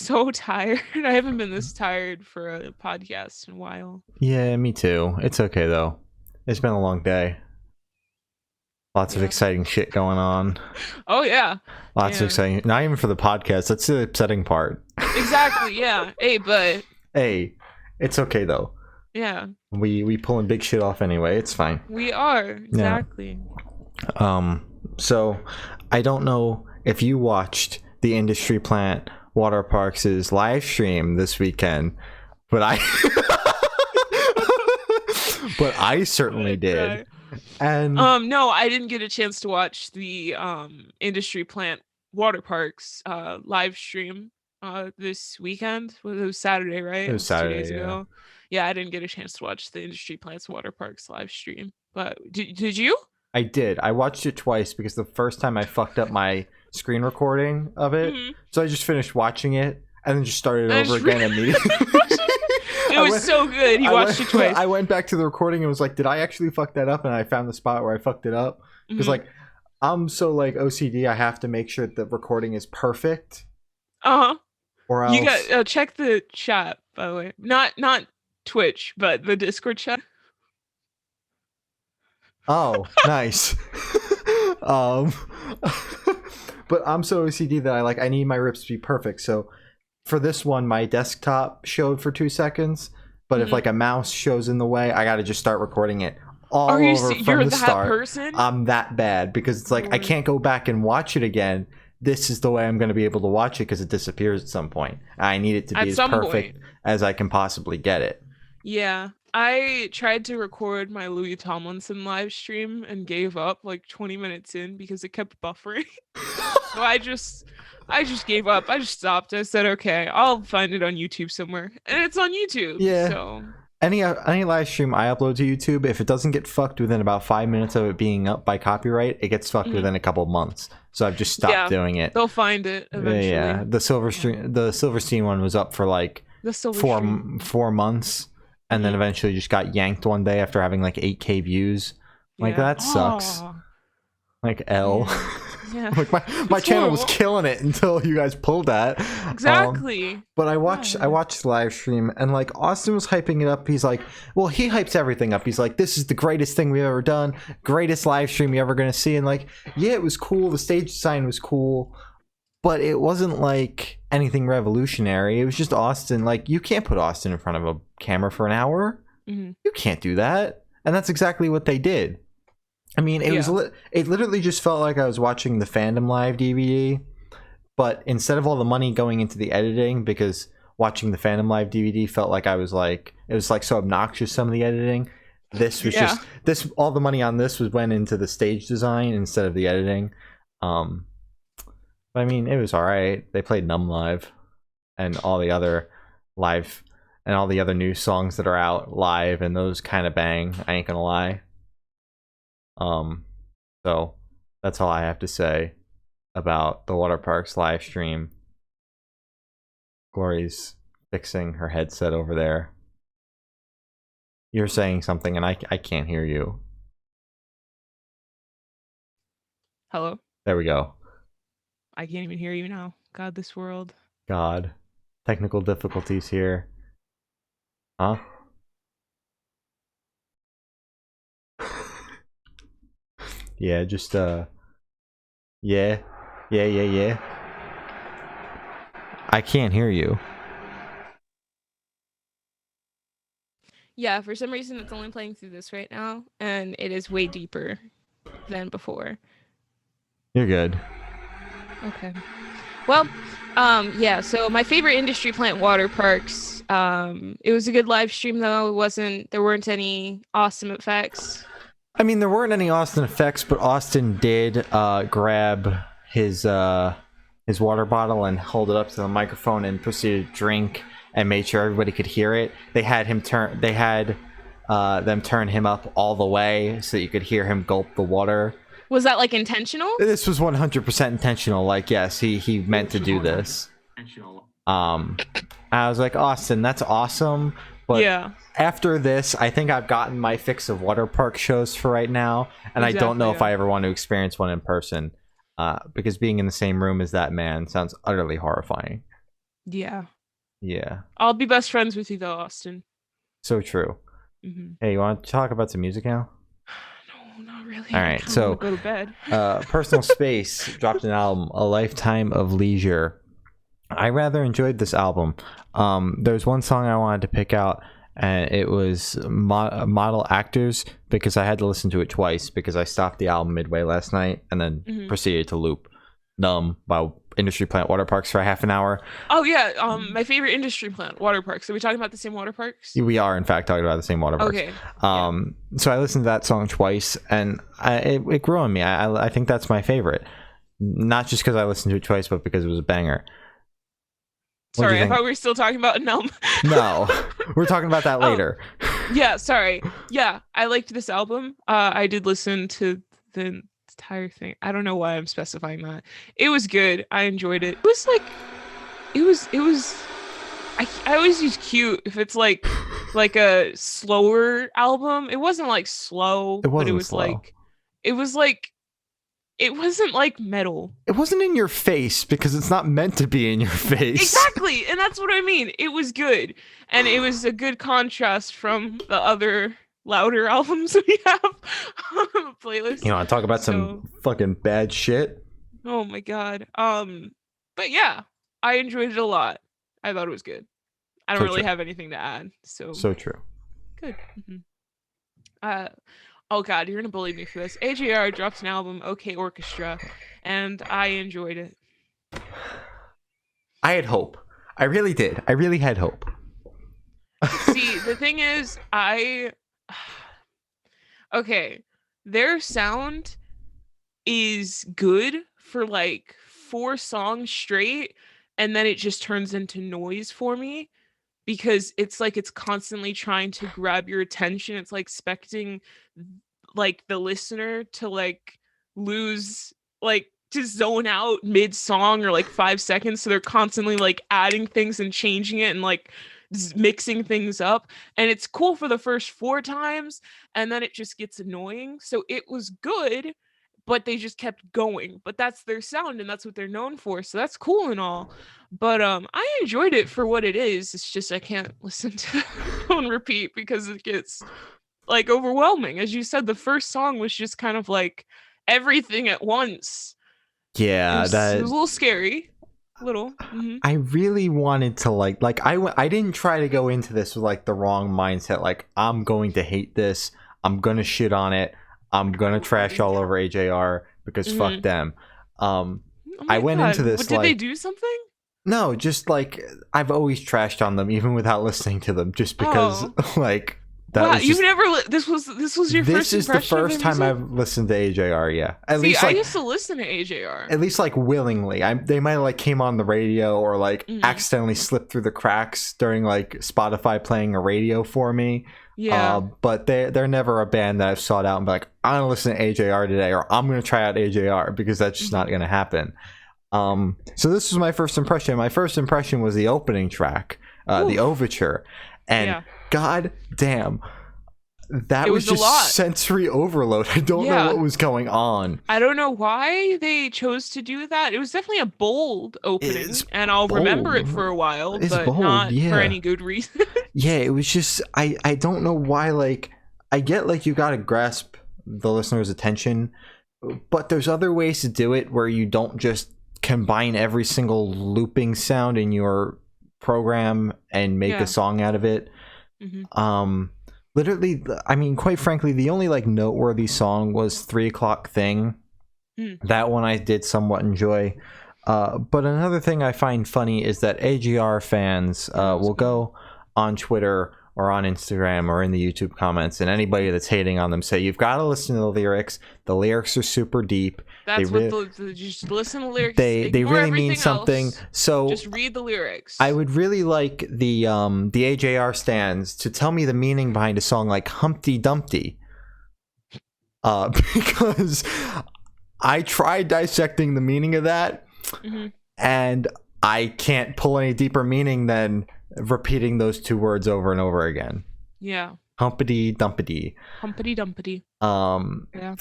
so tired. I haven't been this tired for a podcast in a while. Yeah, me too. It's okay though. It's been a long day. Lots of exciting shit going on. Oh yeah. Lots of exciting. Not even for the podcast. That's the upsetting part. Exactly. Yeah. Hey, but hey, it's okay though. Yeah. We pulling big shit off anyway. It's fine. We are exactly. Yeah. So I don't know if you watched the Industry Plant Waterparks' live stream this weekend, but I certainly did. And no, I didn't get a chance to watch the Industry Plant Waterparks live stream this weekend. It was Saturday, right? It was Saturday, 2 days ago. Yeah, I didn't get a chance to watch the Industry Plants Waterparks live stream. But did you? I did. I watched it twice because the first time I fucked up my screen recording of it. Mm-hmm. So I just finished watching it and then just started over again immediately. It was so good. You watched it twice. I went back to the recording and was like, did I actually fuck that up? And I found the spot where I fucked it up. Because like, I'm so like OCD, I have to make sure the recording is perfect. Uh-huh. Or else... You got check the chat, by the way. Not Twitch, but the Discord chat. Oh, nice. But I'm so OCD that I need my rips to be perfect. So for this one, my desktop showed for 2 seconds, but if like a mouse shows in the way, I got to just start recording it all over from the start. Person? I'm that bad because it's like I can't go back and watch it again. This is the way I'm going to be able to watch it because it disappears at some point. I need it to be as perfect as I can possibly get it. Yeah. I tried to record my Louis Tomlinson live stream and gave up like 20 minutes in because it kept buffering. So I just gave up. I just stopped. I said, okay, I'll find it on YouTube somewhere. And it's on YouTube. Yeah. So any live stream I upload to YouTube, if it doesn't get fucked within about 5 minutes of it being up by copyright, it gets fucked within a couple of months. So I've just stopped doing it. They'll find it eventually. Yeah. The Silverstein one was up for like 4 months. And then eventually just got yanked one day after having like 8K views. Like that sucks. Like L. Yeah. Like my channel was killing it until you guys pulled that. Exactly. But I watched the live stream and like Austin was hyping it up. He's like, well, he hypes everything up. He's like, this is the greatest thing we've ever done. Greatest live stream you're ever gonna see. And like, yeah, it was cool. The stage design was cool. But it wasn't like anything revolutionary. It was just Austin. Like, you can't put Austin in front of a camera for an hour. You can't do that. And that's exactly what they did. I mean, it literally just felt like I was watching the Fandom Live DVD. But instead of all the money going into the editing, because watching the Fandom Live DVD felt like it was like so obnoxious, some of the editing. This was all the money on this went into the stage design instead of the editing. I mean, it was alright. They played Numb Live and all the other live and all the other new songs that are out live, and those kind of bang. I ain't gonna lie. So that's all I have to say about the Waterparks live stream. Glory's fixing her headset over there. You're saying something, and I can't hear you. Hello? There we go. I can't even hear you now. God, this world. God. Technical difficulties here. Huh? Yeah, just, Yeah. I can't hear you. Yeah, for some reason it's only playing through this right now, and it is way deeper than before. You're good. Okay. Well, yeah, so my favorite Industry Plant Waterparks, it was a good live stream though. There weren't any awesome effects. I mean, there weren't any Austin effects, but Austin did grab his water bottle and hold it up to the microphone and proceeded to drink and made sure everybody could hear it. They had them turn him up all the way so that you could hear him gulp the water. Was that like intentional? This was 100% intentional. Like, yes, he meant to do this. I was like, Austin, that's awesome. But after this, I think I've gotten my fix of water park shows for right now, and I don't know if I ever want to experience one in person, because being in the same room as that man sounds utterly horrifying. Yeah. Yeah, I'll be best friends with you though, Austin. so true. Hmm. Hey, you want to talk about some music now? No, not really. All I right, kind of want to so go to bed. Personal Space dropped an album, A Lifetime of Leisure. I rather enjoyed this album. There's one song I wanted to pick out, and it was Model Actors, because I had to listen to it twice because I stopped the album midway last night and then Hmm. proceeded to loop Numb by Industry Plant Waterparks for half an hour. Oh yeah, my favorite industry plant, Waterparks. Are we talking about the same Waterparks? We are, in fact, talking about the same Waterparks. Okay. Yeah. So I listened to that song twice, and it grew on me. I think that's my favorite. Not just because I listened to it twice, but because it was a banger. What do you Sorry, I think? thought we were still talking about Numb. No, we're talking about that Oh, later. yeah, sorry. Yeah, I liked this album. I did listen to the entire thing. I don't know why I'm specifying that. It was good. I enjoyed it. It was like it was I always use cute if it's like a slower album. It wasn't like slow, It but wasn't slow. it was like it wasn't like metal. It wasn't in your face because it's not meant to be in your face. Exactly, and that's what I mean. It was good, and it was a good contrast from the other louder albums we have on the playlist. You know, I talk about So, some fucking bad shit. oh my god. But yeah, I enjoyed it a lot. I thought it was good. I don't So really true. have anything to add. So So true. good. Hmm. Uh, oh god, you're gonna bully me for this. AJR dropped an album, OK Orchestra, and I enjoyed it. I had hope. I really did. I really had hope. See, the thing is, okay, their sound is good for like 4 songs straight, and then it just turns into noise for me because it's like it's constantly trying to grab your attention. It's like expecting like the listener to like lose like to zone out mid song or like 5 seconds. So they're constantly like adding things and changing it and like mixing things up. And it's cool for the first 4 times, and then it just gets annoying. So it was good, but they just kept going. But that's their sound and that's what they're known for. So that's cool and all. But I enjoyed it for what it is. It's just I can't listen to it on repeat because it gets like overwhelming. As you said, the first song was just kind of like everything at once. Yeah, It that was a little scary. A little. Hmm. I really wanted to I didn't try to go into this with like the wrong mindset. Like, I'm going to hate this. I'm gonna shit on it. I'm gonna trash all over AJR because fuck them. Oh I my went god. into this What did they like, do something? no, just like I've always trashed on them even without listening to them, just because Oh. like that Wow, was you've just never this was your this first is the impression of first their time music? I've listened to AJR. Yeah, at See, least I like used to listen to AJR. at least like willingly. They might have like came on the radio or like Mhm. accidentally slipped through the cracks during like Spotify playing a radio for me. Yeah. But they're never a band that I've sought out and be like, I'm gonna listen to AJR today, or I'm gonna try out AJR, because that's just not Mhm. gonna happen. So this was my first impression. My first impression was the opening track, the Oof. overture, and Yeah. god damn, that It was was a just lot. sensory overload. I don't know Yeah. what was going on. I don't know why they chose to do that. It was definitely a bold opening, It's and I'll remember it bold. for a while, It's but bold, not for yeah. any good reason. Yeah, it was just I don't know why. Like, I get like you gotta grasp the listener's attention, but there's other ways to do it where you don't just combine every single looping sound in your program and make Yeah. a song out of it. Mhm. Literally, I mean, quite frankly, the only like noteworthy song was 3 o'clock thing. Mm. That one I did somewhat enjoy. But another thing I find funny is that AGR fans will go on Twitter or on Instagram or in the YouTube comments, and anybody that's hating on them say, you've got to listen to the lyrics. The lyrics are super deep. That's what just listen to lyrics. They ignore really mean everything something. else, So just read the lyrics. I would really like the AJR stands to tell me the meaning behind a song like Humpty Dumpty, because I tried dissecting the meaning of that, Mhm. and I can't pull any deeper meaning than repeating those 2 words over and over again. Yeah. Humpty Dumpty. Humpty Dumpty. Yeah.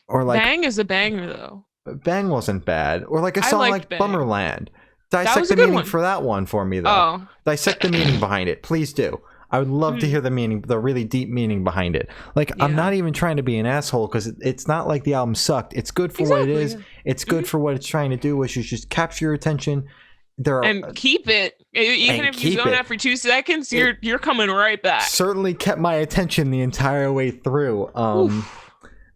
Or like Bang is a banger though. Bang wasn't bad. Or like a I song liked like Bang. Bummerland. That Dissect was a the good meaning one. for that one for me, though. Oh. Dissect the meaning behind it. Please do. I would love to hear the meaning, the really deep meaning behind it. Like, I'm Yeah. not even trying to be an asshole, because it's not like the album sucked. It's good for what it Exactly, is. yeah. It's good for what it's trying to do, which is just capture your attention. There are And keep it. Even and if you keep zone it. out for 2 seconds, you're coming right back. certainly kept my attention the entire way through. Oof.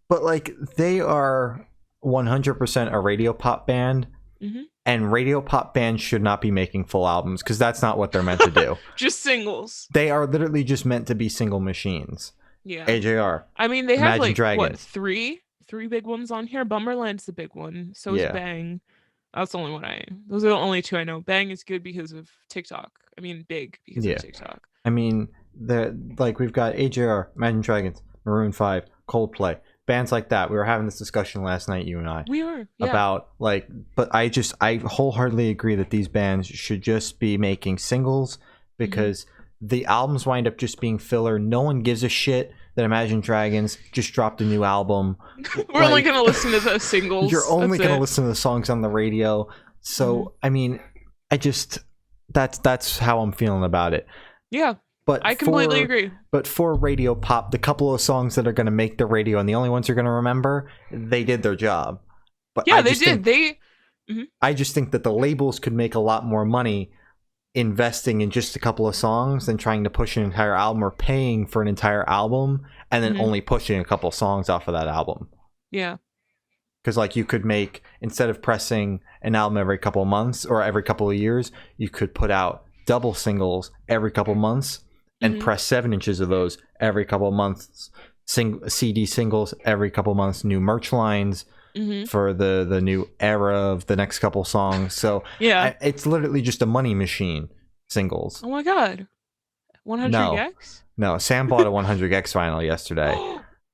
But like, they are 100% a radio pop band. And radio pop bands should not be making full albums, because that's not what they're meant to do. Just singles. They are literally just meant to be single machines. Yeah. AJR. I mean, they have Imagine like Dragons. what, three big ones on here. Bummerland's the big one. So is Yeah. Bang. That's the only one those are the only two I know. Bang is good because of TikTok. I mean, big because Yeah. of TikTok. I mean, we've got AJR, Imagine Dragons, Maroon 5, Coldplay, bands like that. We were having this discussion last night, you and I, We are, yeah. about like, but I wholeheartedly agree that these bands should just be making singles, because the albums wind up just being filler. No one gives a shit that Imagine Dragons just dropped a new album. We're only gonna listen to the singles. You're only That's gonna it. listen to the songs on the radio. So I mean, that's how I'm feeling about it. Yeah, But I completely agree. But for radio pop, the couple of songs that are going to make the radio and the only ones you're going to remember, they did their job. But Yeah, I they just did. think- I just think that the labels could make a lot more money investing in just a couple of songs than trying to push an entire album, or paying for an entire album and then only pushing a couple of songs off of that album. Yeah. Because like, you could make, instead of pressing an album every couple of months or every couple of years, you could put out double singles every couple of months and press 7 inches of those every couple of months, CD singles every couple of months, new merch lines for the new era of the next couple songs. So Yeah. it's literally just a money machine. Singles. Oh my god. 100 No. Gex? No, Sam bought a 100X vinyl yesterday.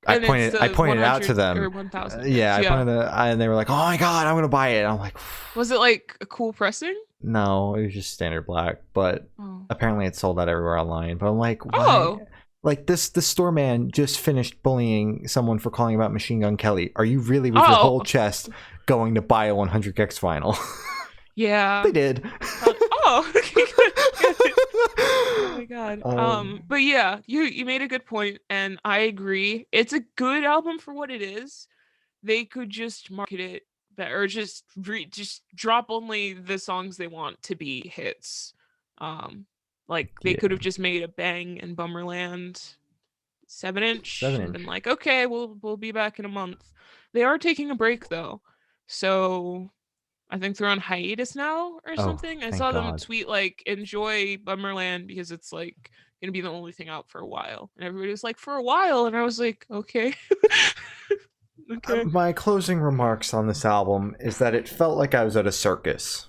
I And pointed it's the it out to 100 them. or 1000. Yeah, I pointed and they were like, "Oh my god, I'm gonna buy it." And I'm like, Was it like a cool pressing? no, it was just standard black, but Oh. apparently it's sold out everywhere online. But I'm like, why? Oh. Like, the store man just finished bullying someone for calling about Machine Gun Kelly. Are you really, with your whole chest, going to buy a 100X vinyl? Yeah. They did. Oh. Oh my god. But yeah, you made a good point, and I agree. It's a good album for what it is. They could just market it better, or just drop only the songs they want to be hits. Like they could have just made a Bang and Bummerland 7-inch 7-inch. and been like, okay, we'll be back in a month. They are taking a break though, so I think they're on hiatus now or something. I thank saw them God. tweet like, enjoy Bummerland because it's like gonna be the only thing out for a while, and everybody was like, for a while, and I was like, okay. Okay. My closing remarks on this album is that it felt like I was at a circus.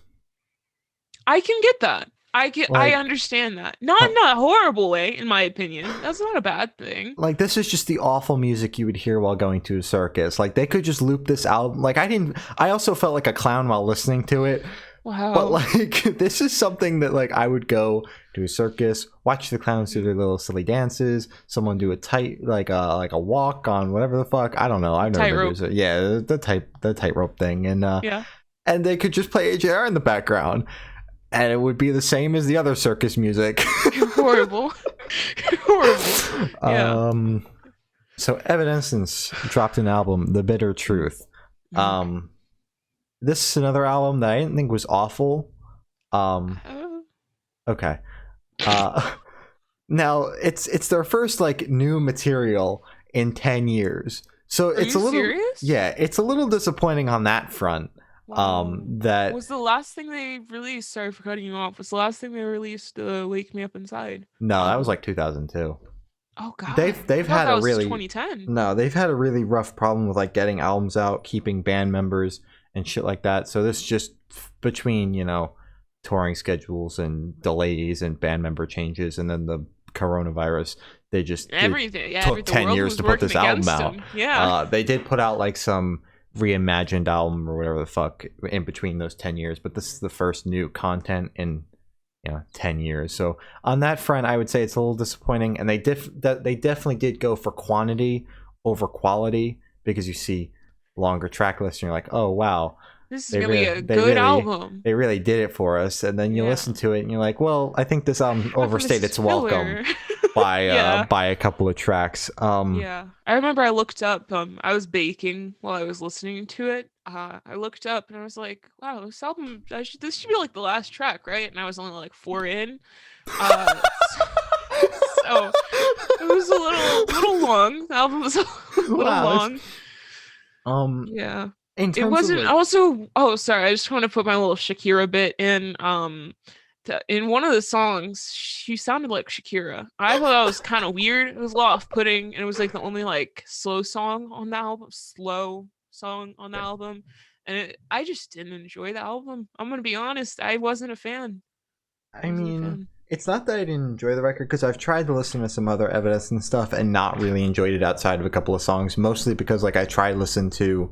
I can get that. I Like- understand that. Not in a horrible way, in my opinion. That's not a bad thing. Like, this is just the awful music you would hear while going to a circus. Like, they could just loop this album. Like, I also felt like a clown while listening to it. Wow. But like, this is something that like I would go to a circus, watch the clowns do their little silly dances, someone do a like a walk on whatever the fuck, I don't know. I've never Tightrope. been to it. Yeah, the tightrope thing, and Yeah. and they could just play AJR in the background, and it would be the same as the other circus music. Horrible. Horrible. Yeah. So Evanescence dropped an album, The Bitter Truth. This is another album that I didn't think was awful. Okay. Now it's their first like new material in 10 years. So it's you a little serious? Yeah, it's a little disappointing on that front. Wow. That was the last thing they released. Sorry for cutting you off. Was the last thing they released Wake Me Up Inside? No, that was like 2002. Oh god. They've I thought had that a was really 2010. No, they've had a really rough problem with like getting albums out, keeping band members and shit like that. So this just between, you know, touring schedules and delays and band member changes and then the coronavirus, they just Everything. Yeah. took 10 years to put this album out. Yeah. They did put out like some reimagined album or whatever the fuck in between those 10 years, but this is the first new content in 10 years. So on that front, I would say it's a little disappointing, and they definitely did go for quantity over quality, because you see longer track lists and you're like, oh wow, This is They really really, a good album. they really did it for us. And then you Yeah. listen to it and you're like, well, I think this album Half of this overstayed is its welcome filler. Yeah. by a couple of tracks. Yeah. I remember I looked up, I was baking while I was listening to it. I looked up and I was like, wow, this album, this should be like the last track, right? And I was only like four in. So it was a little long. The album was a little Wow. long. Um, Yeah. in It terms of wasn't like, also, oh, sorry, I just want to put my little Shakira bit in. In one of the songs, she sounded like Shakira. I thought that was kind of weird. It was a lot off-putting, and it was like the only like slow song on the album, and I just didn't enjoy the album. I'm gonna be honest, I wasn't a fan. I I wasn't a mean, fan. it's not that I didn't enjoy the record because I've tried to listen to some other Evanescence stuff and not really enjoyed it outside of a couple of songs. Mostly because like I tried to listen to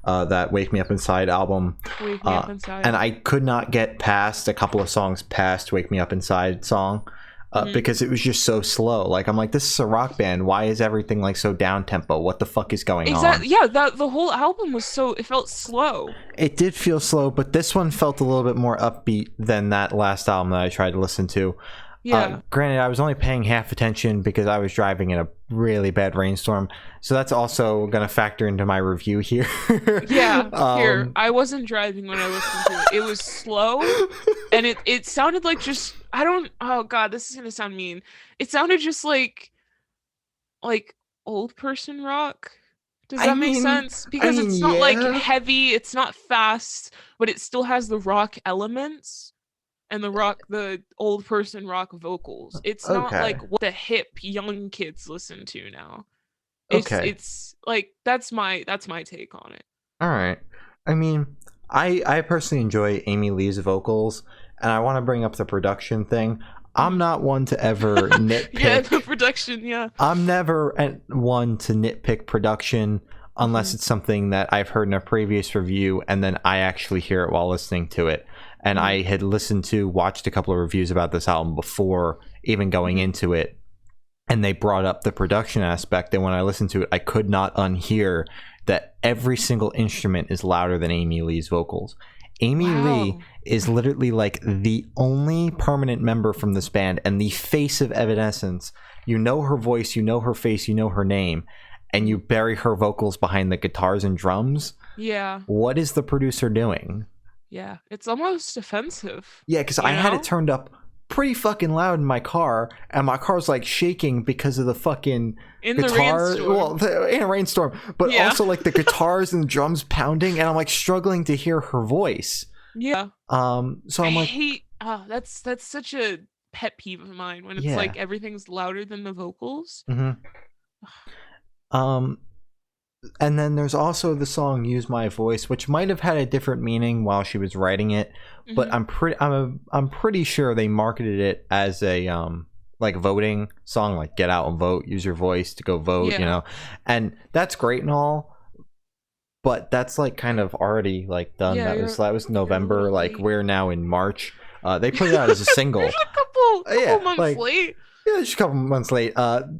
that "Wake Me Up Inside" album, Wake Me Up Inside. and I could not get past a couple of songs past "Wake Me Up Inside" song. Mhm. Because it was just so slow. Like I'm like, this is a rock band. Why is everything like so down tempo? What the fuck is going Exactly. on? Yeah, that the whole album was so it felt slow. It did feel slow, but this one felt a little bit more upbeat than that last album that I tried to listen to. Yeah. Granted, I was only paying half attention because I was driving in a really bad rainstorm, so that's also going to factor into my review here. Yeah, here. I wasn't driving when I listened to it. It was slow and it sounded like just I don't oh god, this is gonna sound mean. It sounded just like old person rock. Does that make sense? I Because mean, it's not like yeah. heavy, it's not fast, but it still has the rock elements and the old person rock vocals. It's not Okay. like what the hip young kids listen to now. Okay. It's like that's my take on it. All right. I mean, I personally enjoy Amy Lee's vocals, and I want to bring up the production thing. I'm not one to ever nitpick. Yeah, the production, yeah. I'm never one to nitpick production unless it's something that I've heard in a previous review and then I actually hear it while listening to it. And I had watched a couple of reviews about this album before even going into it, and they brought up the production aspect. And when I listened to it, I could not unhear that every single instrument is louder than Amy Lee's vocals. Amy Lee is literally like the only permanent member from this band and the face of Evanescence. You know her voice, you know her face, you know her name, and you bury her vocals behind the guitars and drums. Yeah. What is the producer doing? Yeah. It's almost offensive. Yeah, because I had it turned up pretty fucking loud in my car, and my car's like shaking because of the fucking in guitar. The rainstorm. Well, in a rainstorm, but also like the guitars and the drums pounding, and I'm like struggling to hear her voice. Yeah. So I'm like, that's such a pet peeve of mine when it's like everything's louder than the vocals. And then there's also the song "Use My Voice," which might have had a different meaning while she was writing it, but I'm pretty sure they marketed it as a like voting song, like get out and vote, use your voice to go vote, you know. And that's great and all, but that's like kind of already like done. That was November, like we're now in March. They put it out as a single. There's a couple months late. Yeah, just a couple months late.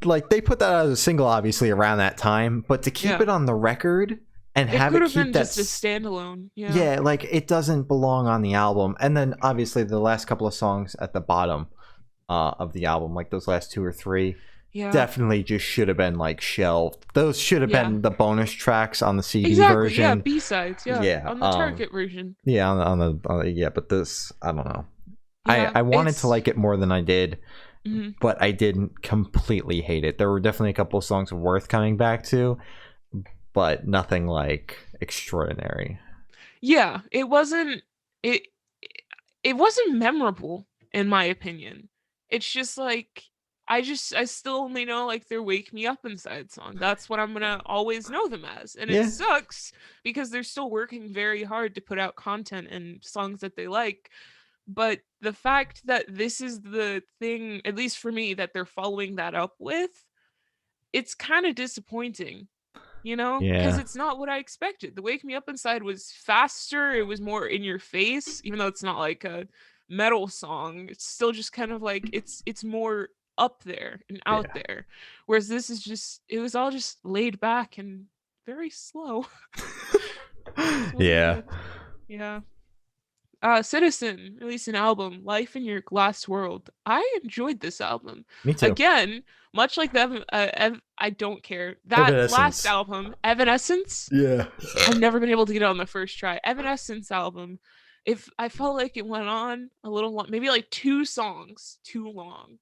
Like they put that out as a single, obviously around that time. But to keep it on the record and have it keep that just a standalone, yeah, like it doesn't belong on the album. And then obviously the last couple of songs at the bottom of the album, like those last two or three, definitely just should have been like shelved. Those should have been the bonus tracks on the CD version. Yeah, B-sides. Yeah, on the Target version. Yeah, on the but this, I don't know. I wanted to like it more than I did. But I didn't completely hate it. There were definitely a couple of songs worth coming back to, but nothing like extraordinary. Yeah, it wasn't memorable in my opinion. It's just like I still only know like their "Wake Me Up Inside" song. That's what I'm gonna always know them as, and it sucks because they're still working very hard to put out content and songs that they like. But the fact that this is the thing, at least for me, that they're following that up with, it's kind of disappointing, you know? Because it's not what I expected. The "Wake Me Up Inside" was faster, it was more in your face, even though it's not like a metal song. It's still just kind of like it's more up there and out there. Whereas this is just it was all just laid back and very slow. Yeah. Yeah. Citizen released an album, Life in Your Glass World. I enjoyed this album. Me too. Again, much like the I don't care. That last Evanescence. album, Evanescence, Yeah. I've never been able to get it on the first try. Evanescence album, if I felt like it went on a little long, maybe like two songs too long.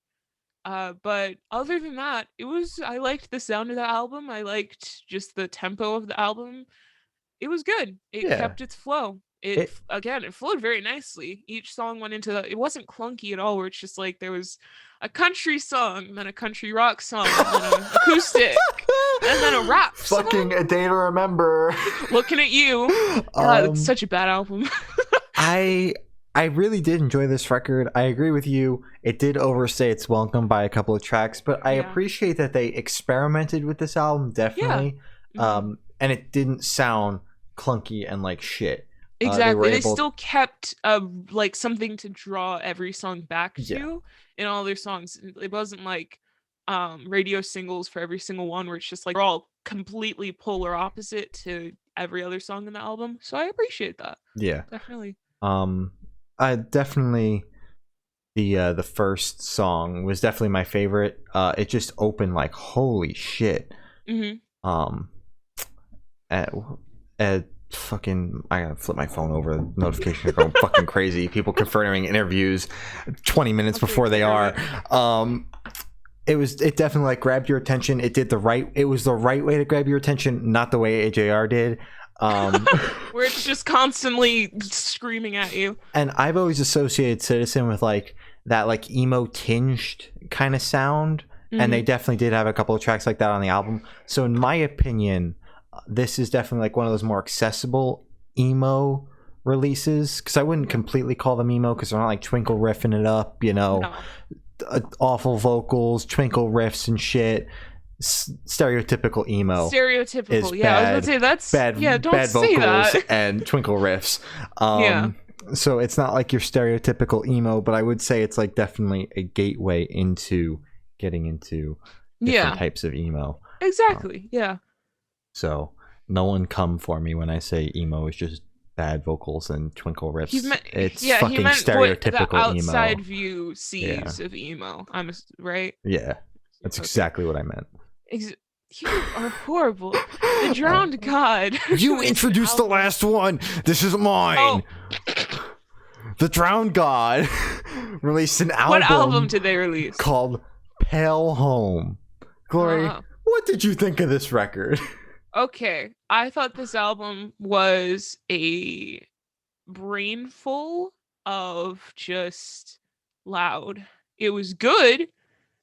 But other than that, I liked the sound of the album. I liked just the tempo of the album. It was good. It Yeah. kept its flow. It Again, it flowed very nicely. Each song went into it wasn't clunky at all, where it's just like there was a country song, then a country rock song, then an acoustic, and then a rap fucking song. a day to remember. Looking at you. It's such a bad album. I I really did enjoy this record. I agree with you. It did overstay its welcome by a couple of tracks, but I Yeah. appreciate that they experimented with this album, definitely. And it didn't sound clunky and like shit. Exactly. They able still kept like something to draw every song back Yeah. to in all their songs. It wasn't like radio singles for every single one where it's just like they're all completely polar opposite to every other song in the album. So I appreciate that. Yeah. Definitely. I definitely the first song was definitely my favorite. It just opened like holy shit. At fucking I gotta flip my phone over, the notifications are going fucking crazy, people confirming interviews 20 minutes before they are. It definitely like grabbed your attention. It was the right way to grab your attention, not the way AJR did. Where it's just constantly screaming at you. And I've always associated Citizen with like that like emo tinged kind of sound, and they definitely did have a couple of tracks like that on the album. So in my opinion, this is definitely like one of those more accessible emo releases, because I wouldn't completely call them emo because they're not like Twinkle riffing it up, you know. No. Awful vocals, Twinkle riffs and shit. Stereotypical emo. Stereotypical, yeah. I was gonna say that's bad. Yeah, don't bad say vocals that. and Twinkle riffs. Yeah. So it's not like your stereotypical emo, but I would say it's like definitely a gateway into getting into different types of emo. Exactly. Yeah. So no one come for me when I say emo is just bad vocals and Twinkle riffs. It's fucking stereotypical the outside emo. view sees of emo. Right. Yeah, that's exactly what I meant. You are horrible. The Drowned God. You introduced the last one. This is mine. Oh. The Drowned God released an album. What album did they release? Called Pale Home. Glory, what did you think of this record? Okay, I thought this album was a brainful of just loud. It was good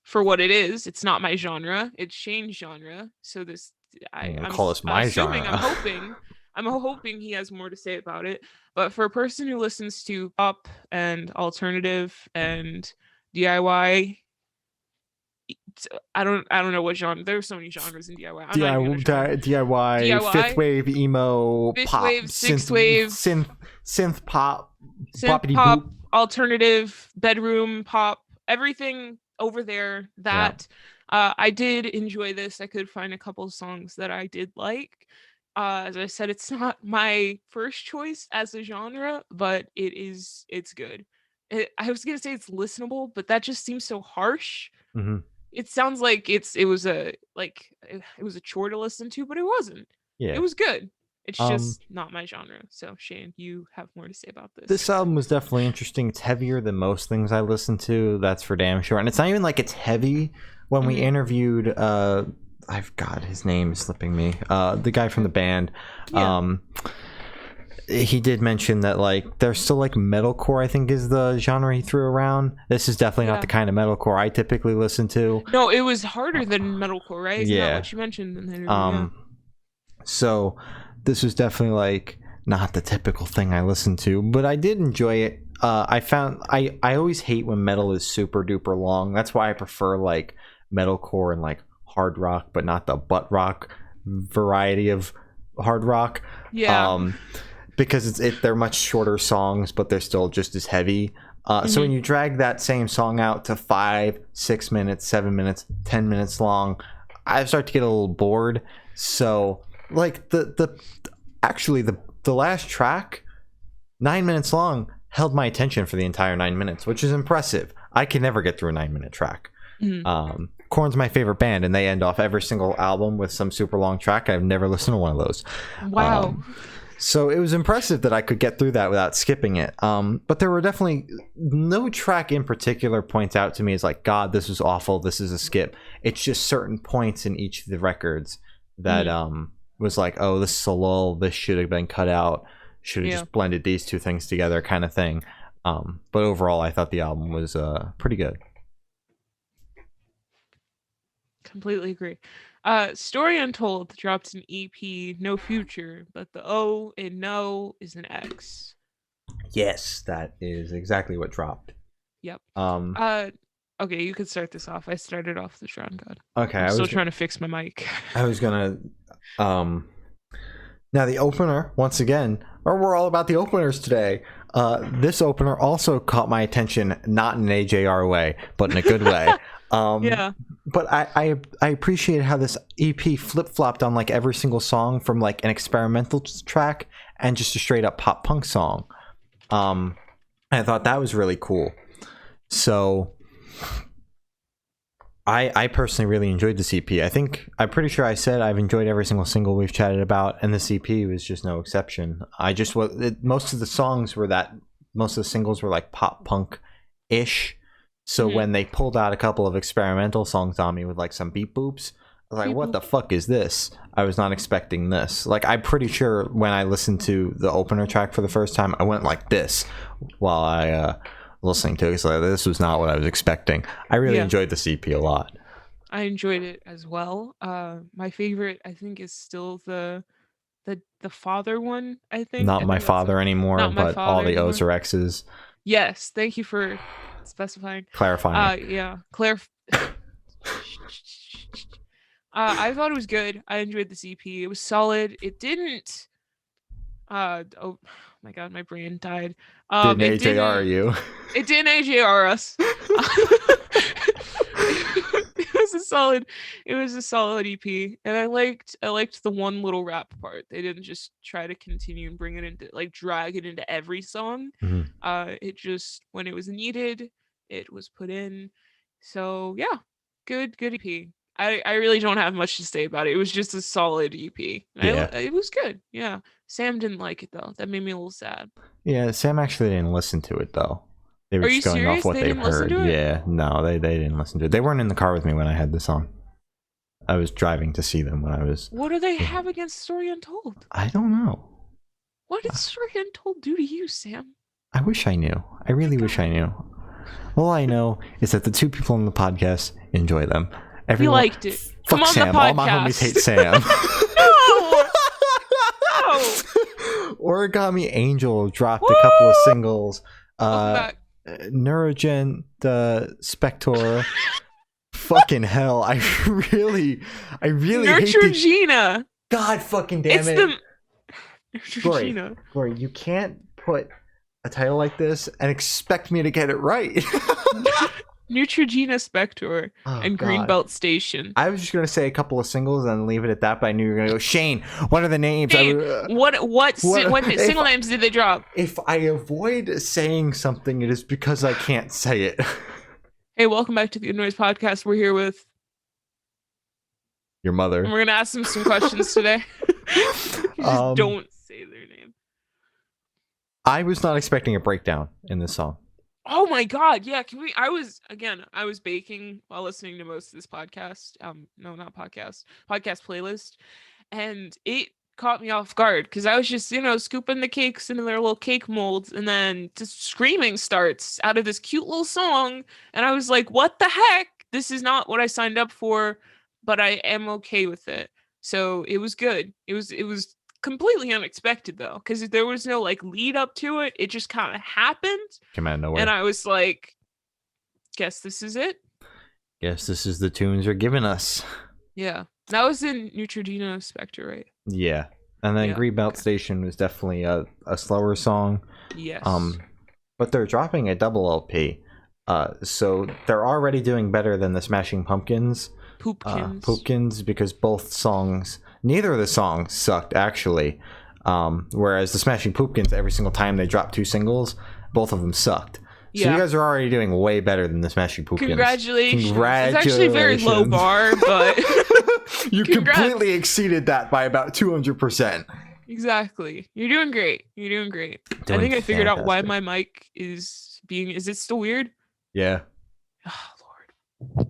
for what it is. It's not my genre. It's Shane's genre. So I'm call this my assuming, genre. I'm hoping he has more to say about it. But for a person who listens to pop and alternative and DIY, I don't know what genre. There's so many genres in DIY. DIY, fifth wave emo, fifth pop, wave, sixth wave, synth pop, pop, alternative, bedroom pop, everything over there. That I did enjoy this. I could find a couple of songs that I did like. As I said, it's not my first choice as a genre, but it's good. I was gonna say it's listenable, but that just seems so harsh. It sounds like it was a chore to listen to, but it wasn't. Yeah, it was good. It's just not my genre. So Shane, you have more to say about this. This album was definitely interesting. It's heavier than most things I listen to. That's for damn sure. And it's not even like it's heavy. When we interviewed, I've got his name slipping me. The guy from the band. He did mention that like there's still like metalcore, I think is the genre he threw around. This is definitely not the kind of metalcore I typically listen to. No, it was harder than metalcore, right? Isn't that what you mentioned in the interview? So this was definitely like not the typical thing I listen to, but I did enjoy it. I always hate when metal is super duper long. That's why I prefer like metalcore and like hard rock, but not the butt rock variety of hard rock. Because they're much shorter songs, but they're still just as heavy. So when you drag that same song out to 5, 6 minutes, 7 minutes, 10 minutes long, I start to get a little bored. So like the last track 9 minutes long, held my attention for the entire 9 minutes, which is impressive. I can never get through a 9-minute track. Korn's my favorite band, and they end off every single album with some super long track. I've never listened to one of those. Wow. So it was impressive that I could get through that without skipping it. But there were definitely no track in particular points out to me as like, God, this was awful. This is a skip. It's just certain points in each of the records that was like, oh, this is a lull. This should have been cut out. Should have just blended these two things together, kind of thing. But overall, I thought the album was pretty good. Completely agree. Story Untold dropped an EP, No Future, but the O in no is an X. Yes, that is exactly what dropped. Yep. Okay, you could start this off. I started off the Shrine God. Okay, I'm still trying to fix my mic. I was gonna now the opener, once again, or we're all about the openers today. This opener also caught my attention, not in an AJR way, but in a good way. Yeah. But I appreciate how this EP flip-flopped on like every single song, from like an experimental track and just a straight up pop punk song. I thought that was really cool. So I personally really enjoyed this EP. I'm pretty sure I said I've enjoyed every single single we've chatted about, and this EP was just no exception. Most of the singles were like pop punk ish. So when they pulled out a couple of experimental songs on me with like some beep boops, I was like, what the fuck is this? I was not expecting this. Like, I'm pretty sure when I listened to the opener track for the first time, I went like this while I listening to it. So this was not what I was expecting. I really enjoyed the EP a lot. I enjoyed it as well. My favorite, I think, is still the father one. I think not my father anymore, but all the O's are X's. Yes, thank you for specifying, clarifying. I thought it was good. I enjoyed this EP. It was solid. It didn't oh my god, my brain died. Didn't AJR you? It didn't AJR us. It was a solid EP, and I liked the one little rap part. They didn't just try to continue and bring it into, like, drag it into every song. It just, when it was needed, it was put in. So yeah, good EP. I really don't have much to say about it. It was just a solid EP. It was good. Yeah. Sam didn't like it though. That made me a little sad. Yeah, Sam actually didn't listen to it though. They were just going off what they heard. Yeah, no, they didn't listen to it. They weren't in the car with me when I had this on. I was driving to see them when I was... What do they have against Story Untold? I don't know. What did Story Untold do to you, Sam? I wish I knew. I really wish I knew. All I know is that the two people on the podcast enjoy them. You liked it. Fuck Sam. All my homies hate Sam. No! Origami Angel dropped a couple of singles. Neurogen, the Spector. Fucking hell. I really Neutrogena. God fucking damn it. Neutrogena. Glory, you can't put a title like this and expect me to get it right. Neutrogena Spector and Greenbelt Station. I was just gonna say a couple of singles and leave it at that, but I knew you were gonna go, Shane, what are the names? What single names did they drop? If I avoid saying something, it is because I can't say it. Hey, welcome back to the Good Noise Podcast. We're here with your mother. And we're gonna ask them some questions today. Just don't say their name. I was not expecting a breakdown in this song. Oh my god, yeah. I was baking while listening to most of this podcast. No, not podcast playlist. And it caught me off guard because I was just, scooping the cakes into their little cake molds, and then just screaming starts out of this cute little song. And I was like, what the heck? This is not what I signed up for, but I am okay with it. So it was good. It was completely unexpected though, because there was no like lead up to it. It just kind of happened. Came out of nowhere. And I was like, guess this is it. Guess this is the tunes you're giving us. Yeah. That was in Neutrogena Spectre, right? Yeah. And then Greenbelt Station was definitely a slower song. Yes. But they're dropping a double LP. So they're already doing better than the Smashing Pumpkins. Poopkins, because neither of the songs sucked, actually. Whereas the Smashing Pumpkins, every single time they dropped 2 singles, both of them sucked. So you guys are already doing way better than the Smashing Pumpkins. Congratulations. It's actually a very low bar, but you completely exceeded that by about 200%. Exactly. You're doing great. I think I figured out why my mic is it still weird? Yeah. Oh, Lord.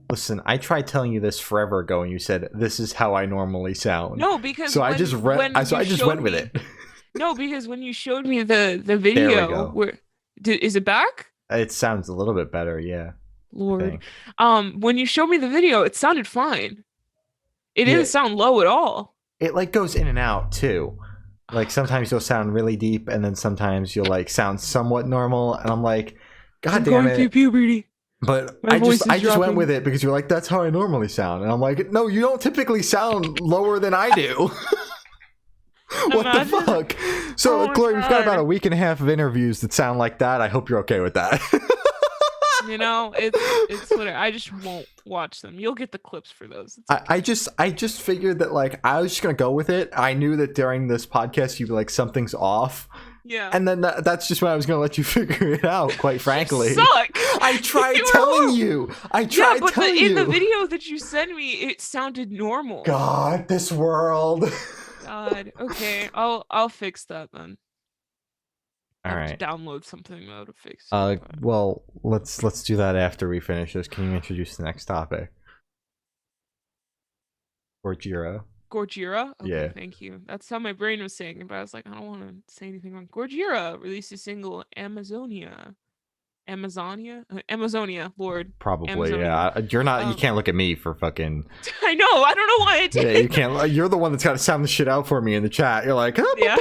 Listen, I tried telling you this forever ago, and you said this is how I normally sound. No, because I just went with it. No, because when you showed me the video, is it back? It sounds a little bit better, yeah. Lord, when you showed me the video, it sounded fine. It didn't sound low at all. It like goes in and out too. Like sometimes you'll sound really deep, and then sometimes you'll like sound somewhat normal, and I'm like, God damn it! Going through puberty. But I just went with it because you're like, that's how I normally sound, and I'm like, no, you don't typically sound lower than I do. What the fuck? So, Glory, we've got about a week and a half of interviews that sound like that. I hope you're okay with that. You know, it's whatever. I just won't watch them. You'll get the clips for those. I just figured that like I was just gonna go with it. I knew that during this podcast you'd be like, something's off. Yeah. And then that's just when I was gonna let you figure it out. Quite frankly, you suck. I tried telling you. In the video that you sent me, it sounded normal. God, this world. God. Okay, I'll fix that then. All right. I have to download something though to fix it. Well, let's do that after we finish this. Can you introduce the next topic? Gojira. Gojira? Okay, yeah. Thank you. That's how my brain was saying it, but I was like, I don't want to say anything wrong. Gojira released a single, Amazonia, Lord. Probably, Amazonia. yeah. You're not. You can't look at me for fucking. I know. I don't know why I did. Yeah, you can't. You're the one that's got to sound the shit out for me in the chat. You're like, yeah.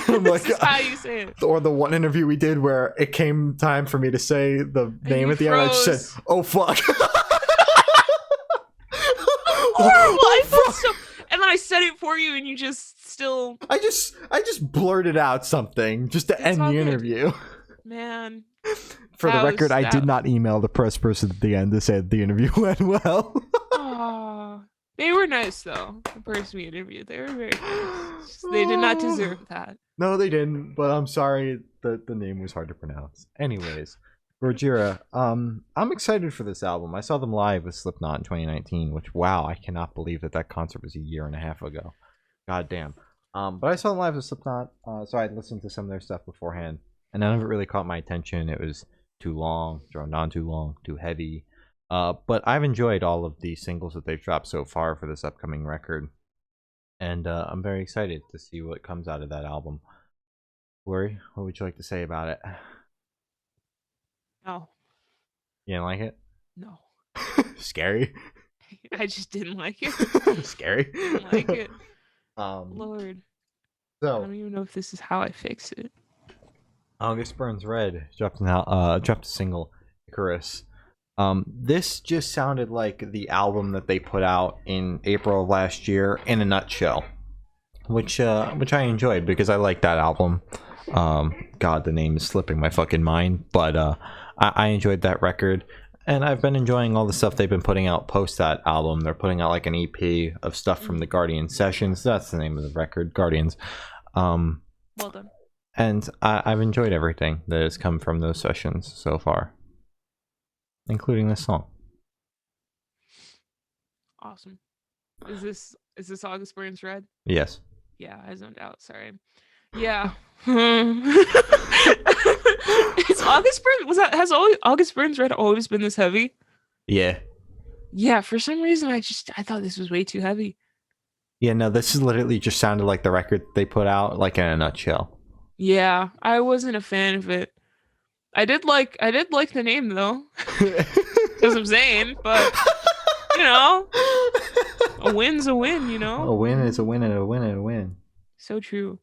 I'm like, this is how you say it. Or the one interview we did where it came time for me to say the name at the end. I just said, "Oh fuck." Horrible. I felt so. And then I said it for you, and you just still. I just blurted out something just to end the interview. Man. For the record, I did not email the press person at the end to say the interview went well. Aww. They were nice, though. The person we interviewed, they were very nice. They did not deserve that. No, they didn't, but I'm sorry that the name was hard to pronounce. Anyways, Gojira, I'm excited for this album. I saw them live with Slipknot in 2019, which, wow, I cannot believe that concert was a year and a half ago. God damn. But I saw them live with Slipknot, so I'd listened to some of their stuff beforehand. And none of it really caught my attention. It was too long, drawn on too long, too heavy. But I've enjoyed all of the singles that they've dropped so far for this upcoming record. And I'm very excited to see what comes out of that album. Glory, what would you like to say about it? No. You didn't like it? No. Scary? I just didn't like it. Scary? Didn't like it. So, Lord. I don't even know if this is how I fix it. August Burns Red dropped a single, Icarus. This just sounded like the album that they put out in April of last year in a nutshell, which I enjoyed because I like that album. God, the name is slipping my fucking mind, but I enjoyed that record, and I've been enjoying all the stuff they've been putting out post that album. They're putting out like an EP of stuff from the Guardian sessions. That's the name of the record, Guardians. Well done. And I've enjoyed everything that has come from those sessions so far, including this song. Awesome. Is this August Burns Red? Yes. Yeah, I zoned out. Sorry. Yeah. It's August Burns. Has August Burns Red always been this heavy? Yeah. Yeah. For some reason, I thought this was way too heavy. Yeah. No, this is literally just sounded like the record they put out, like in a nutshell. Yeah, I wasn't a fan of it. I did like the name though, because I'm saying, but you know, a win's a win, you know. A win is a win and a win and a win. So true.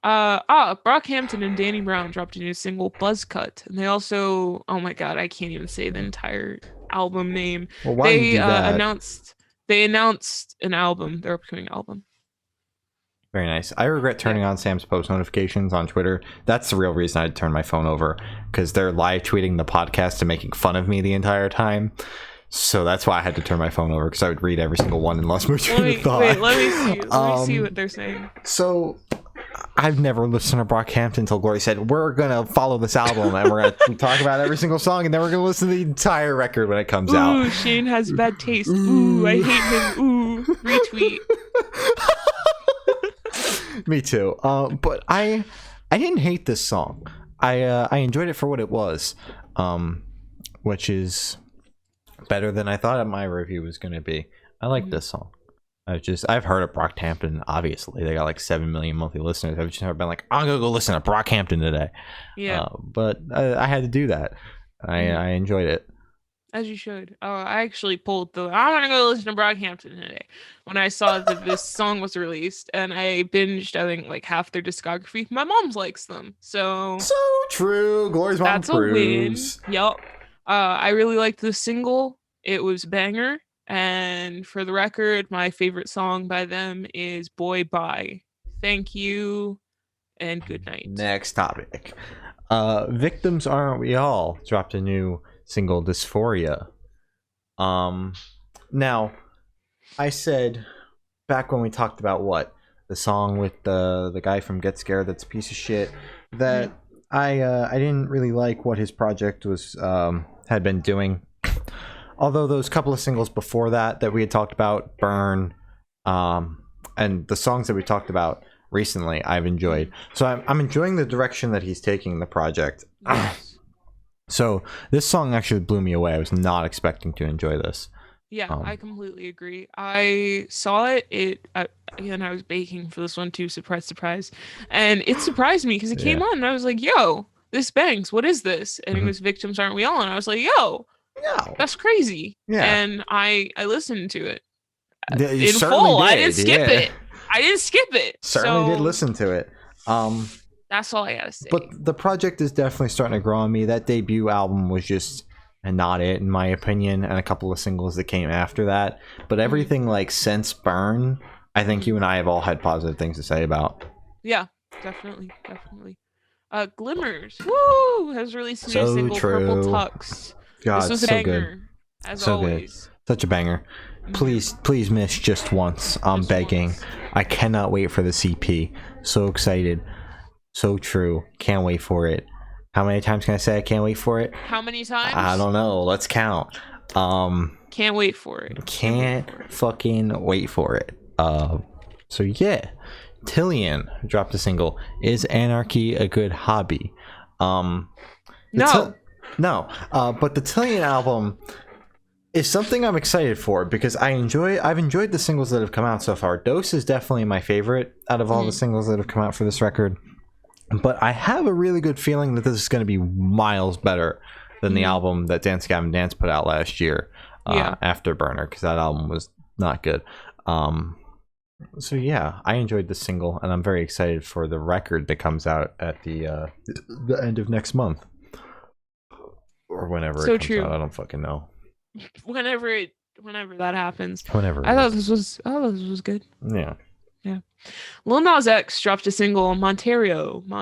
Brockhampton and Danny Brown dropped a new single, Buzzcut, and they also, oh my god, I can't even say the entire album name. Well, why did you do that? They announced an album, their upcoming album. Very nice. I regret turning on Sam's post notifications on Twitter. That's the real reason I'd turn my phone over, because they're live tweeting the podcast and making fun of me the entire time. So that's why I had to turn my phone over, because I would read every single one and lost my train of thought. Wait, let me see what they're saying. So I've never listened to Brockhampton until Glory said, we're going to follow this album and we're going to talk about every single song and then we're going to listen to the entire record when it comes out. Ooh, Shane has bad taste. Ooh, I hate him. Ooh, retweet. Me too. But I didn't hate this song. I enjoyed it for what it was, which is better than I thought my review was going to be. I like this song. I've heard of Brockhampton. Obviously, they got like 7 million monthly listeners. I've just never been like, I'm gonna go listen to Brockhampton today. Yeah, but I had to do that. I enjoyed it. As you should. I actually pulled I'm gonna go listen to Brockhampton today when I saw that this song was released, and I binged, I think, like half their discography. My mom likes them, so true. Glory's mom that's proves. a win. Yup. I really liked the single. It was banger. And for the record, my favorite song by them is Boy Bye. Thank you and good night. Next topic. Victims Aren't We All dropped a new single, Dysphoria. Now, I said back when we talked about the song with the guy from Get Scared that's a piece of shit, that I didn't really like what his project was had been doing. Although those couple of singles before that we had talked about, Burn, and the songs that we talked about recently, I've enjoyed. So I'm enjoying the direction that he's taking the project. Yes. So this song actually blew me away. I was not expecting to enjoy this. Yeah, I completely agree. I saw it. Again, I was baking for this one too. Surprise, surprise. And it surprised me because it came on and I was like, yo, this bangs. What is this? And it was Victims Aren't We All? And I was like, yo. No, that's crazy. Yeah, and I listened to it in full. I didn't skip it. I didn't skip it. Certainly did listen to it. That's all I gotta say. But the project is definitely starting to grow on me. That debut album was just not it, in my opinion, and a couple of singles that came after that. But everything like since Burn, I think you and I have all had positive things to say about. Yeah, definitely. Glimmers, woo, has released a new single, Purple Tux. God, this was a banger, as always. Good. Such a banger. Please miss Just Once. I'm begging. I cannot wait for the CP. So excited. So true. Can't wait for it. How many times can I say I can't wait for it? How many times? I don't know. Let's count. Can't wait for it. Can't fucking wait for it. So yeah. Tilian dropped a single. Is Anarchy a Good Hobby? No, but the Tilian album is something I'm excited for because I've enjoyed the singles that have come out so far. Dose is definitely my favorite out of all the singles that have come out for this record. But I have a really good feeling that this is going to be miles better than the album that Dance Gavin Dance put out last year after Burner, because that album was not good. So yeah, I enjoyed the single and I'm very excited for the record that comes out at the end of next month. Or whenever it comes out, I don't fucking know. Whenever that happens. I thought this was good. Yeah. Lil Nas X dropped a single, Montero. Who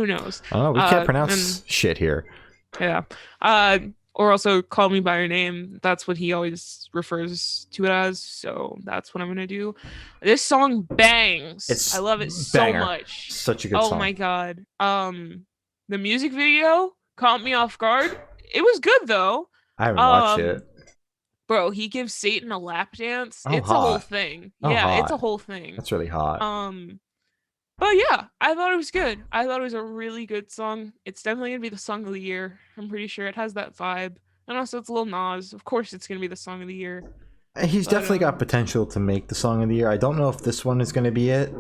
knows? Oh, we can't pronounce shit here. Yeah. Or also Call Me by Your Name. That's what he always refers to it as. So that's what I'm gonna do. This song bangs. I love it so much. Such a good song. Oh my god. The music video caught me off guard. It was good though. I haven't watched it. Bro, he gives Satan a lap dance. Oh, it's hot. a whole thing. It's a whole thing. That's really hot. But yeah, I thought it was good. I thought it was a really good song. It's definitely gonna be the song of the year. I'm pretty sure it has that vibe. And also it's Lil Nas. Of course it's gonna be the song of the year. He's definitely got potential to make the song of the year. I don't know if this one is gonna be it.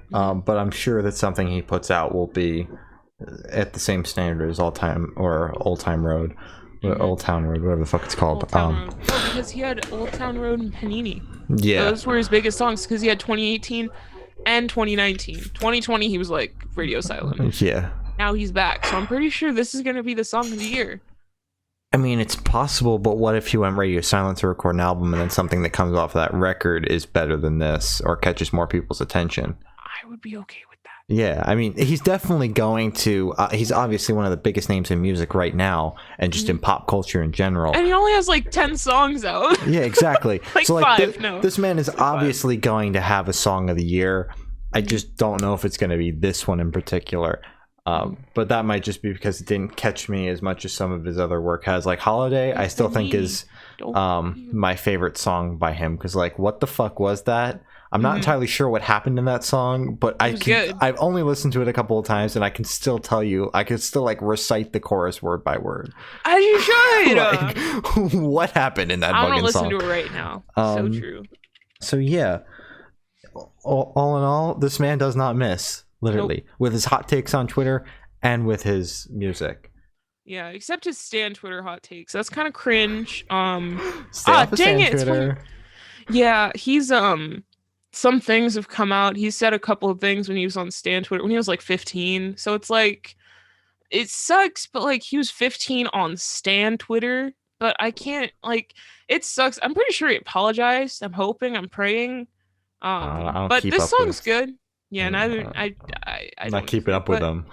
But I'm sure that something he puts out will be at the same standard as Old Time Road, Old Town Road, whatever the fuck it's called. Because he had Old Town Road and Panini. Yeah, those were his biggest songs because he had 2018 and 2019. 2020 he was like radio silent. Yeah. Now he's back, so I'm pretty sure this is gonna be the song of the year. I mean, it's possible, but what if he went radio silent to record an album and then something that comes off of that record is better than this or catches more people's attention? I would be okay with that. Yeah, I mean, he's definitely going to... he's obviously one of the biggest names in music right now and just in pop culture in general. And he only has like 10 songs out. Yeah, exactly. Like so, 5, no. This man is obviously going to have a song of the year. I just don't know if it's going to be this one in particular. But that might just be because it didn't catch me as much as some of his other work has. Like Holiday, I still think is my favorite song by him, because like, what the fuck was that? I'm not entirely sure what happened in that song, but I've only listened to it a couple of times, and I can still tell you, I can still like recite the chorus word by word. As you should. Like, what happened in that fucking song? I'm gonna listen to it right now. So true. So yeah, all in all, this man does not miss. Literally, with his hot takes on Twitter and with his music. Yeah, except his Stan Twitter hot takes. That's kind of cringe. Dang it! Twitter. Yeah, he's some things have come out. He said a couple of things when he was on Stan Twitter when he was like 15. So it's like, it sucks, but like he was 15 on Stan Twitter. But I can't, like, it sucks. I'm pretty sure he apologized. I'm hoping. I'm praying. But this song's good. Yeah, and I not keeping up with them.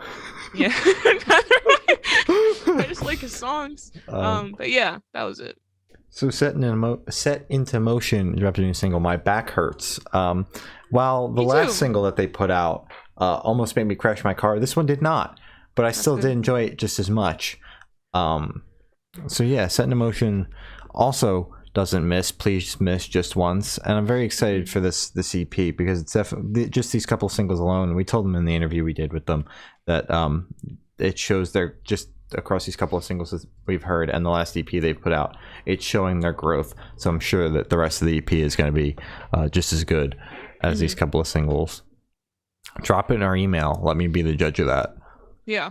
Yeah, I just like his songs. But yeah, that was it. So Set Into Motion dropped a new single, My Back Hurts. While the last single that they put out almost made me crash my car, this one did not. But I still did enjoy it just as much. So yeah, Set Into Motion also doesn't miss, please miss just once, and I'm very excited for this EP, because it's definitely just these couple singles alone. We told them in the interview we did with them that it shows they're just across these couple of singles that we've heard and the last EP they've put out, it's showing their growth. So I'm sure that the rest of the EP is going to be just as good as these couple of singles. Drop it in our email. Let me be the judge of that. Yeah,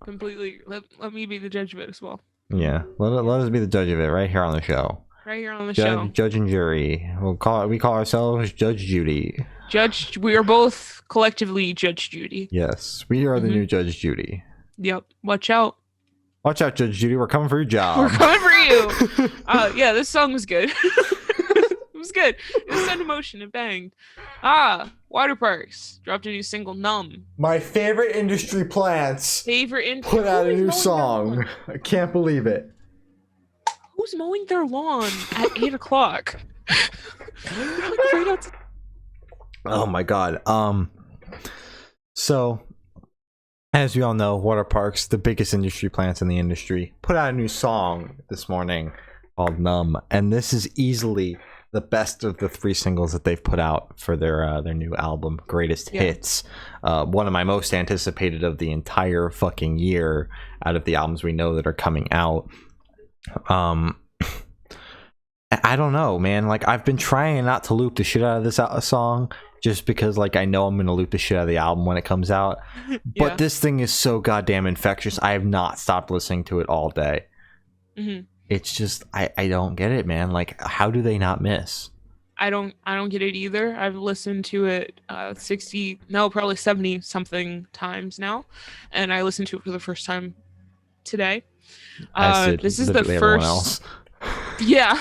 completely. Let me be the judge of it as well. Yeah, let us be the judge of it right here on the show. Right here on the show. Judge and jury. We call ourselves Judge Judy. We are both collectively Judge Judy. Yes, we are the new Judge Judy. Yep. Watch out. Watch out, Judge Judy. We're coming for your job. We're coming for you. Yeah, this song was good. It was good. It was set in motion. It banged. Waterparks dropped a new single, Numb. My favorite industry plants. Put out a new song. I can't believe it. Who's mowing their lawn at 8 o'clock? Oh my god. So, as we all know, Waterparks, the biggest industry plants in the industry, put out a new song this morning called Numb, and this is easily the best of the 3 singles that they've put out for their new album, Greatest Hits. One of my most anticipated of the entire fucking year out of the albums we know that are coming out. I don't know, man. Like, I've been trying not to loop the shit out of this song, just because, like, I know I'm gonna loop the shit out of the album when it comes out. But this thing is so goddamn infectious. I have not stopped listening to it all day. It's just, I don't get it, man. Like, how do they not miss? I don't get it either. I've listened to it probably 70 something times now, and I listened to it for the first time today. This is the first. Yeah.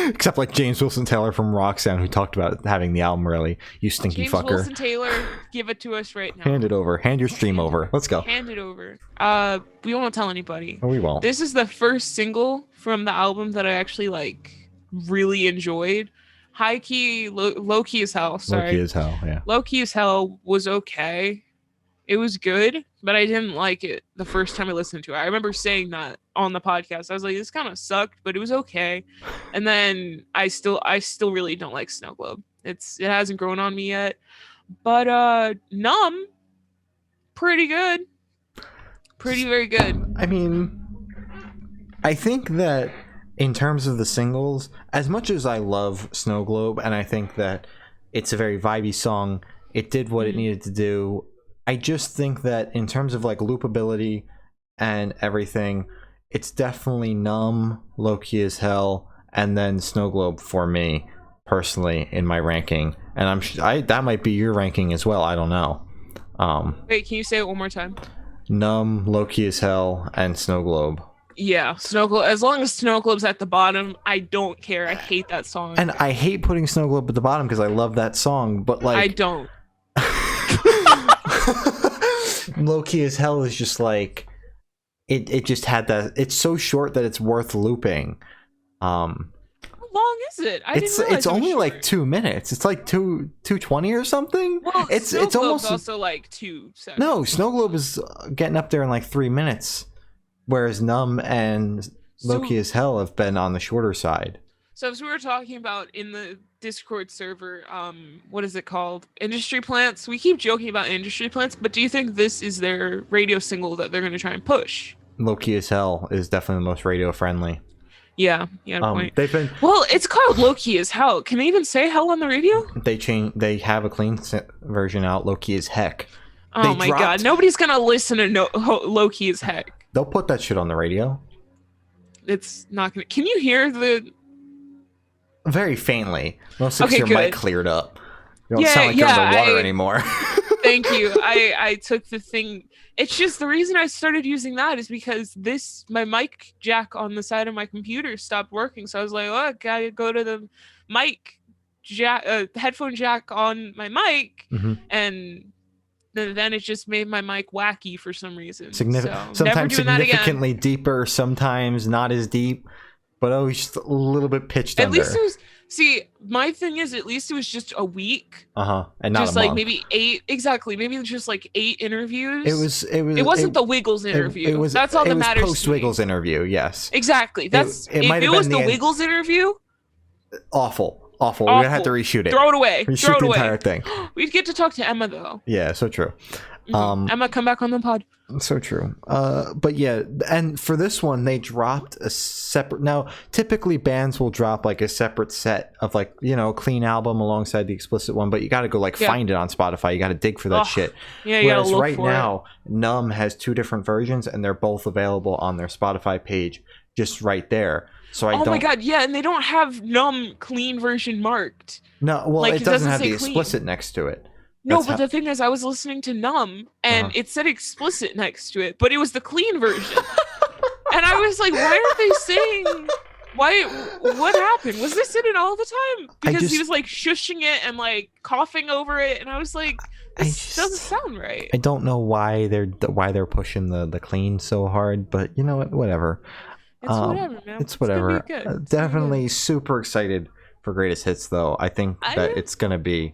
Except like James Wilson Taylor from Roxanne, who talked about having the album early. You stinky James fucker. Wilson Taylor, give it to us right now. Hand it over. Hand your stream over. Let's go. Hand it over. We won't tell anybody. No, we won't. This is the first single from the album that I actually like really enjoyed. High key, low key as hell. Sorry. Low key as hell. Yeah. Low key as hell was okay. It was good, but I didn't like it the first time I listened to it. I remember saying that on the podcast. I was like, this kind of sucked, but it was okay. And then I still really don't like Snow Globe. It hasn't grown on me yet. But Numb, pretty good. Pretty very good. I mean, I think that in terms of the singles, as much as I love Snow Globe, and I think that it's a very vibey song, it did what it needed to do. I just think that in terms of like loopability and everything, it's definitely Numb, Low Key as Hell, and then Snow Globe for me personally in my ranking. And that might be your ranking as well. I don't know. Wait, can you say it one more time? Numb, Low Key as Hell, and Snow Globe. Yeah, Snow Globe. As long as Snow Globe's at the bottom, I don't care. I hate that song. And I hate putting Snow Globe at the bottom because I love that song, but like I don't. Low Key as Hell is just like it just had that. It's so short that it's worth looping. Low long is it? I didn't realize It's it was only like short. 2 minutes. It's like 2:20 or something. Well, It's Snow Globe's almost also like 2 seconds. no. Snow Globe is getting up there in like 3 minutes, whereas Numb and Loki as Hell have been on the shorter side. So as we were talking about in the Discord server, what is it called? Industry plants. We keep joking about industry plants, but do you think this is their radio single that they're going to try and push? Loki as Hell is definitely the most radio friendly. Yeah, you had a point. They've been Well, it's called Loki as Hell. Can they even say hell on the radio? they have a clean version out. Loki is Heck. Oh my god, nobody's gonna listen to Loki as Heck. They'll put that shit on the radio. It's not gonna. Can you hear the? Very faintly. Mostly because your good. mic cleared up. You don't sound like you're underwater anymore. Thank you. I took the thing. It's just the reason I started using that is because my mic jack on the side of my computer stopped working. So I was like, oh, I gotta go to the mic jack, headphone jack on my mic, and then it just made my mic wacky for some reason. Sometimes significantly deeper, sometimes not as deep, but always just a little bit pitched At under. least it was. See, my thing is, at least it was just a week. And not just a like month. maybe 8. Exactly, maybe just like 8 interviews. It wasn't the Wiggles interview. That's all that matters. Post Wiggles interview, yes. Exactly. That's if it was the Wiggles interview. Awful. We're gonna have to reshoot it. Throw it away. Reshoot the entire thing. We'd get to talk to Emma though. Yeah, so true. Emma, come back on the pod. So true. But yeah, and for this one, they dropped a separate. Now, typically bands will drop like a separate set of like, a clean album alongside the explicit one, but you got to go find it on Spotify. You got to dig for that shit. Yeah, you Whereas look right for now, Numb has 2 different versions, and they're both available on their Spotify page, just right there. So Oh my god, yeah, and they don't have Numb clean version marked. No, well, Like, it doesn't have the clean. explicit next to it. No, but the thing is, I was listening to Numb, and it said explicit next to it, but it was the clean version. And I was like, why aren't they saying... What happened? Was this in it all the time? Because he was like shushing it and like coughing over it, and I was like, this doesn't sound right. I don't know why they're pushing the clean so hard, but you know what? Whatever. It's whatever, man. It's whatever. Definitely super excited for Greatest Hits, though. I think that it's gonna be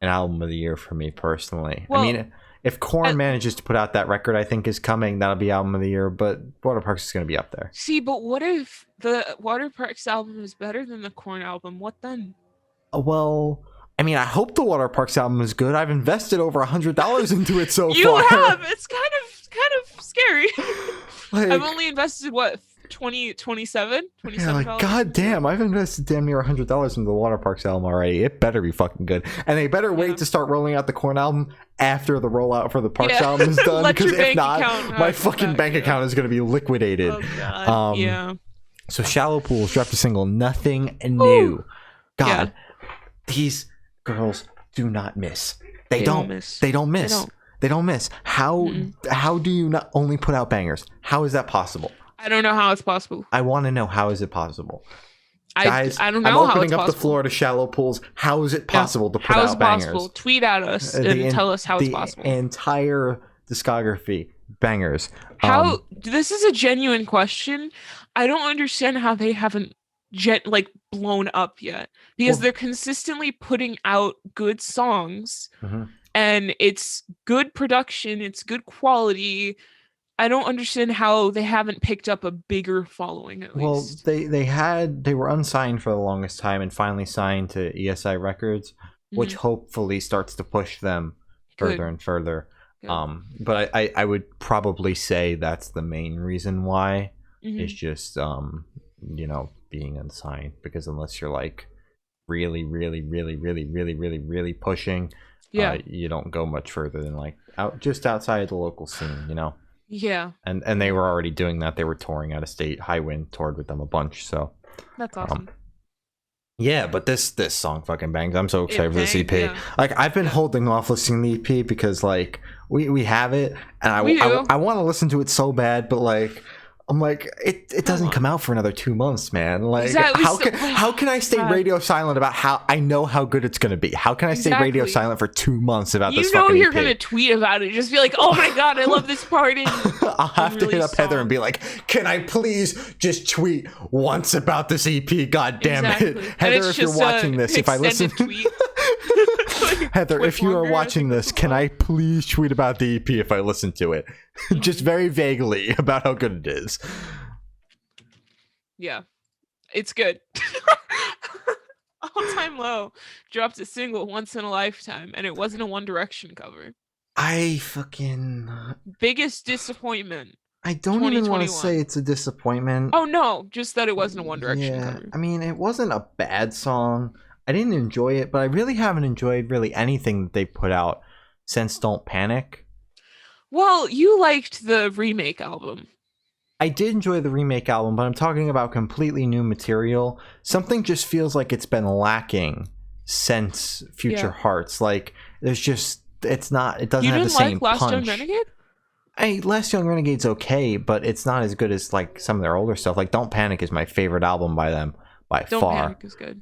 an album of the year for me personally. Well, I mean, if Korn manages to put out that record, I think is coming, that'll be album of the year. But Waterparks is gonna be up there. See, but what if the Waterparks album is better than the Korn album? What then? Well, I mean, I hope the Waterparks album is good. I've invested over $100 into it so far. You have. It's kind of scary. Like, I've only invested what? $27? Yeah, like, god damn, I've invested damn near $100 into the Waterparks album already. It better be fucking good. And they better wait to start rolling out the Korn album after the rollout for the Parks album is done. Because if not, my fucking bank account is going to be liquidated. Oh, God. Yeah. So Shallow Pools dropped a single, Nothing New. God, these girls do not miss. They don't miss. They don't miss. How do you not only put out bangers? How is that possible? I don't know how it's possible. I want to know, how is it possible? Guys, I don't know I'm how it's opening up possible. the floor to Shallow Pools. How is it possible to put how out is it bangers? possible? Tweet at us and tell us how it's possible. The entire discography, bangers. How this is a genuine question. I don't understand how they haven't blown up yet, because they're consistently putting out good songs, and it's good production, it's good quality. I don't understand how they haven't picked up a bigger following at least. Well, they were unsigned for the longest time and finally signed to ESI Records, which hopefully starts to push them further and further. Good. But I would probably say that's the main reason why. It's just being unsigned, because unless you're like really pushing, you don't go much further than like just outside the local scene, Yeah. And they were already doing that. They were touring out of state. Highwind toured with them a bunch, so that's awesome. Yeah, but this song fucking bangs. I'm so excited for this EP. Yeah. Like, I've been holding off listening to the EP because like we have it, and I want to listen to it so bad, but like I'm like, it doesn't come out for another 2 months, man. Like, Exactly. how can I stay radio silent about how I know how good it's gonna be? How can I stay radio silent for 2 months about this? You know fucking you're EP? gonna tweet about it. Just be like, oh my god, I love this part. I'll have to hit up Heather and be like, can I please just tweet once about this EP? God damn it, Heather, if you're watching this, if I listen. Heather, if you are watching this, can I please tweet about the EP if I listen to it? Just very vaguely about how good it is. Yeah, it's good. All Time Low dropped a single Once in a Lifetime, and it wasn't a One Direction cover. I fucking... Biggest disappointment. I don't even want to say it's a disappointment. Oh no, just that it wasn't a One Direction cover. I mean, it wasn't a bad song. I didn't enjoy it, but I really haven't enjoyed really anything that they put out since Don't Panic. Well, you liked the remake album. I did enjoy the remake album, but I'm talking about completely new material. Something just feels like it's been lacking since Future Hearts. Like, there's just, it doesn't have the same punch. You didn't like Last Young Renegade? Last Young Renegade's okay, but it's not as good as like some of their older stuff. Like Don't Panic is my favorite album by them by far. Don't Panic is good.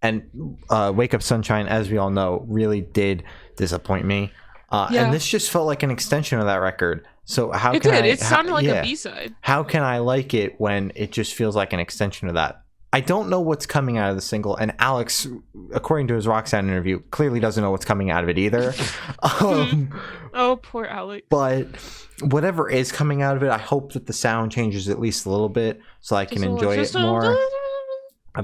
And Wake Up Sunshine, as we all know, really did disappoint me. And this just felt like an extension of that record. So how it can did. I, it sounded like a B-side. How can I like it when it just feels like an extension of that? I don't know what's coming out of the single, and Alex, according to his Roxanne interview, clearly doesn't know what's coming out of it either. Oh, poor Alex. But whatever is coming out of it, I hope that the sound changes at least a little bit so I can enjoy it more.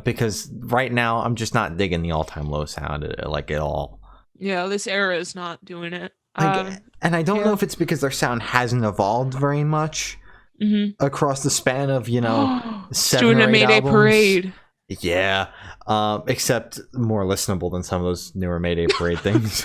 Because right now, I'm just not digging the All Time Low sound like at all. Yeah, this era is not doing it. And I don't know if it's because their sound hasn't evolved very much across the span of, 7 or 8 doing a Mayday albums. Parade. Yeah, except more listenable than some of those newer Mayday Parade things.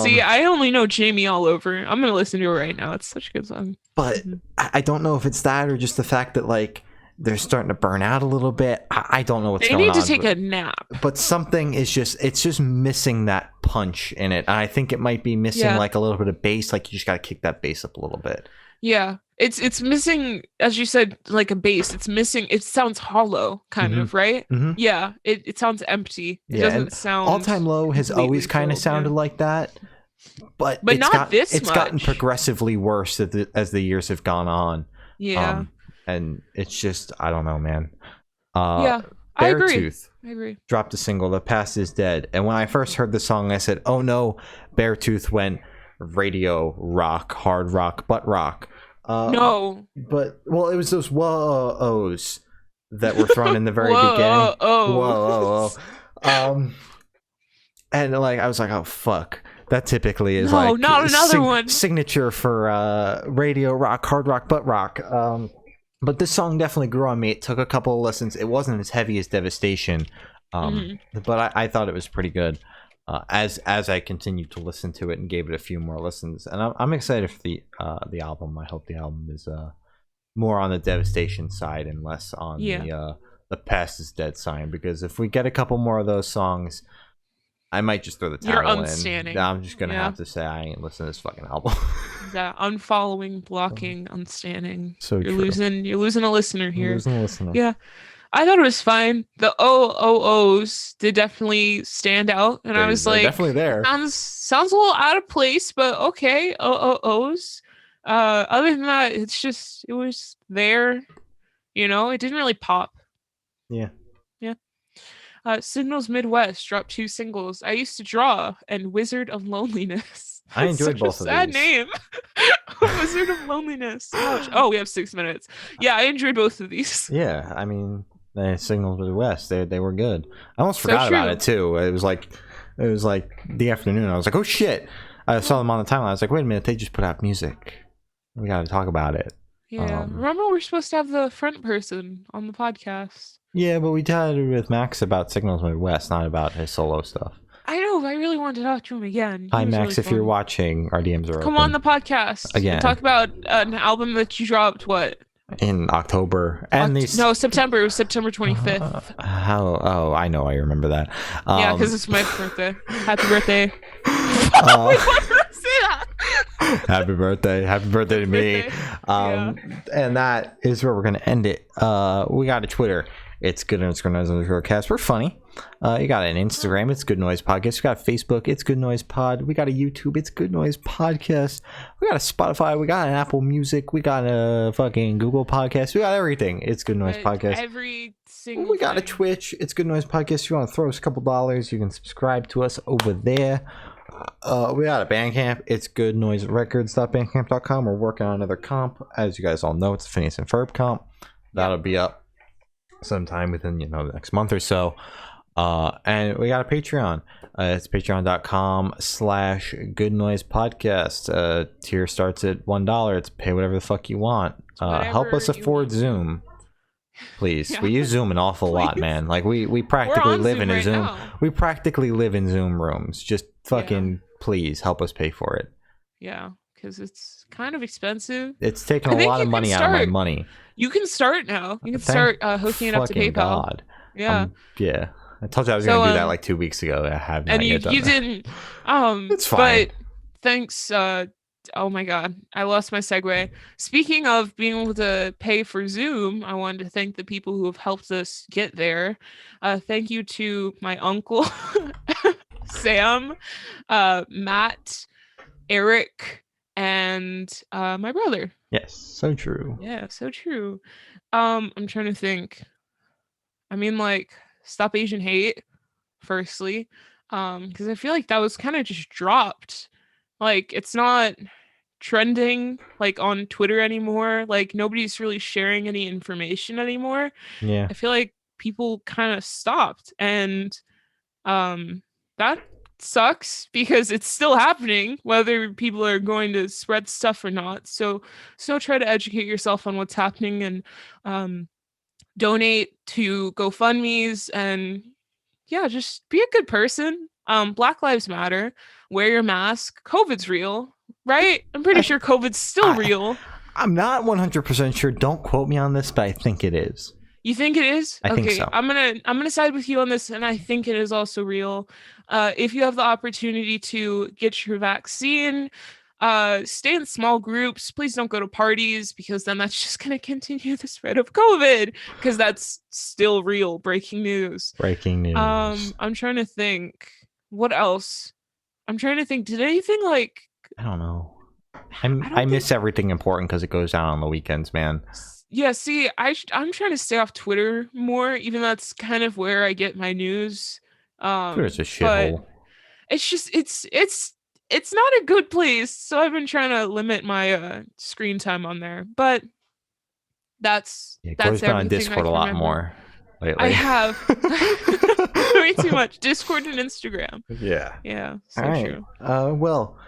See, I only know Jamie All Over. I'm going to listen to it right now. It's such a good song. But I don't know if it's that or just the fact that, like, they're starting to burn out a little bit. I don't know what's going on. They need to take a nap. But something is it's just missing that punch in it. And I think it might be missing like a little bit of bass. Like you just got to kick that bass up a little bit. Yeah. It's missing, as you said, like a bass. It's missing. It sounds hollow, kind of, right? Yeah. It sounds empty. It doesn't sound. All Time Low has always kind of sounded like that. But it's gotten progressively worse as the years have gone on. Yeah. And it's just, I don't know, man. I agree. Dropped a single, The Past Is Dead. And when I first heard the song, I said, oh no, Beartooth went radio rock, hard rock, butt rock. No. But, well, it was those whoa-ohs that were thrown in the very beginning. Whoa. And like, I was like, oh, fuck. That typically is like not another one. Signature for radio rock, hard rock, butt rock. But this song definitely grew on me. It took a couple of listens. It wasn't as heavy as Devastation, but I thought it was pretty good. As I continued to listen to it and gave it a few more listens, and I'm excited for the album. I hope the album is more on the Devastation side and less on the Past Is Dead side. Because if we get a couple more of those songs, I might just throw the towel in. You're unstanding. I'm just gonna have to say I ain't listening to this fucking album. Yeah, unfollowing, blocking, unstanding. So you're losing a listener here. You're losing a listener. Yeah, I thought it was fine. The OOOs did definitely stand out, and I was like, definitely there. Sounds a little out of place, but okay. OOOs. Other than that, it was there. It didn't really pop. Yeah. Signals Midwest dropped 2 singles. I Used to Draw and Wizard of Loneliness. I enjoyed both of these. Sad name. Wizard of Loneliness. Ouch. Oh, we have 6 minutes. Yeah, I enjoyed both of these. Yeah, I mean, the Signals Midwest, they were good. I almost forgot about it too. It was like the afternoon. I was like, oh shit. I saw them on the timeline. I was like, wait a minute, they just put out music. We got to talk about it. Yeah. Remember, we're supposed to have the front person on the podcast. Yeah, but we chatted with Max about Signals Midwest, not about his solo stuff. I know. I really wanted to talk to him again. Hi, Max. If you're watching, our DMs are Come open. on the podcast. Again. Talk about an album that you dropped, what? In October. No, September. It was September 25th. I know. I remember that. Yeah, because it's my birthday. Happy birthday. Happy birthday to me. And that is where we're gonna end it. We got a Twitter, it's good noise cast. We're funny. You got an Instagram, it's Good Noise Podcast. We got Facebook, it's Good Noise Pod. We got a YouTube, it's Good Noise Podcast. We got a Spotify, we got an Apple Music, we got a fucking Google Podcast. We got everything. It's Good Noise Podcast. Every single we got a Twitch, it's Good Noise Podcast. If you want to throw us a couple dollars, you can subscribe to us over there. We got a Bandcamp, it's goodnoiserecords.bandcamp.com. We're working on another comp. As you guys all know, it's a Phineas and Ferb comp. That'll be up sometime within the next month or so. And we got a Patreon. It's patreon.com/goodnoisepodcast. Tier starts at $1. It's pay whatever the fuck you want. Help us afford Zoom, please. Yeah. We use Zoom an awful lot, man. Like we practically live in a Zoom. We practically live in Zoom rooms. Just fucking please help us pay for it. Yeah, because it's kind of expensive. It's taking a lot of money out of my money. You can start now. You can start hooking it up to PayPal. God. Yeah. Yeah. I told you I was going to do that like 2 weeks ago. I have not yet done you didn't. It's fine. But thanks. Oh my God, I lost my segue. Speaking of being able to pay for Zoom, I wanted to thank the people who have helped us get there. Thank you to my uncle, Sam, Matt, Eric, and my brother. Yes, so true. Yeah, so true. I'm trying to think. I mean, like, stop Asian hate, firstly, because I feel like that was kind of just dropped. Like, it's not trending like on Twitter anymore. Like, nobody's really sharing any information anymore. Yeah, I feel like people kind of stopped, and that sucks because it's still happening whether people are going to spread stuff or not. So try to educate yourself on what's happening, and donate to GoFundMe's, and yeah, just be a good person. Black Lives Matter. Wear your mask. COVID's real, right? I'm pretty sure COVID's still real. I'm not 100% sure. Don't quote me on this, but I think it is. You think it is? I think so. I'm gonna side with you on this, and I think it is also real. If you have the opportunity to get your vaccine, stay in small groups. Please don't go to parties, because then that's just going to continue the spread of COVID, because that's still real. Breaking news. I'm trying to think. What else? I'm trying to think. Did anything like... I don't know. I miss everything important because it goes down on the weekends, man. Yeah, see, I'm trying to stay off Twitter more, even though that's kind of where I get my news. Twitter's a shithole. It's just, it's not a good place, so I've been trying to limit my screen time on there. But that's Corey's been on Discord a lot more lately. I have way too much. Discord and Instagram. Yeah, so true. Well,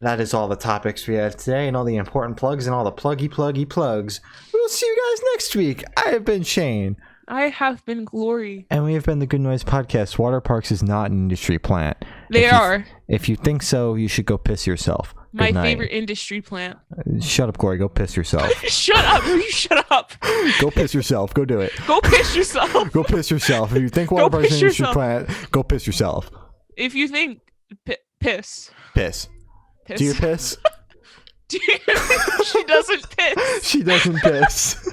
that is all the topics we have today, and all the important plugs and all the pluggy plugs. We'll see you guys next week. I have been Shane. I have been Glory. And we have been the Good Noise Podcast. Waterparks is not an industry plant. They are. If you think so, you should go piss yourself. My favorite industry plant. Shut up, Glory. Go piss yourself. Shut up. You shut up. Go piss yourself. Go do it. Go piss yourself. Go piss yourself. If you think Waterparks is an industry plant, go piss yourself. If you think... Piss. Piss. Do you piss? She doesn't piss. She doesn't piss.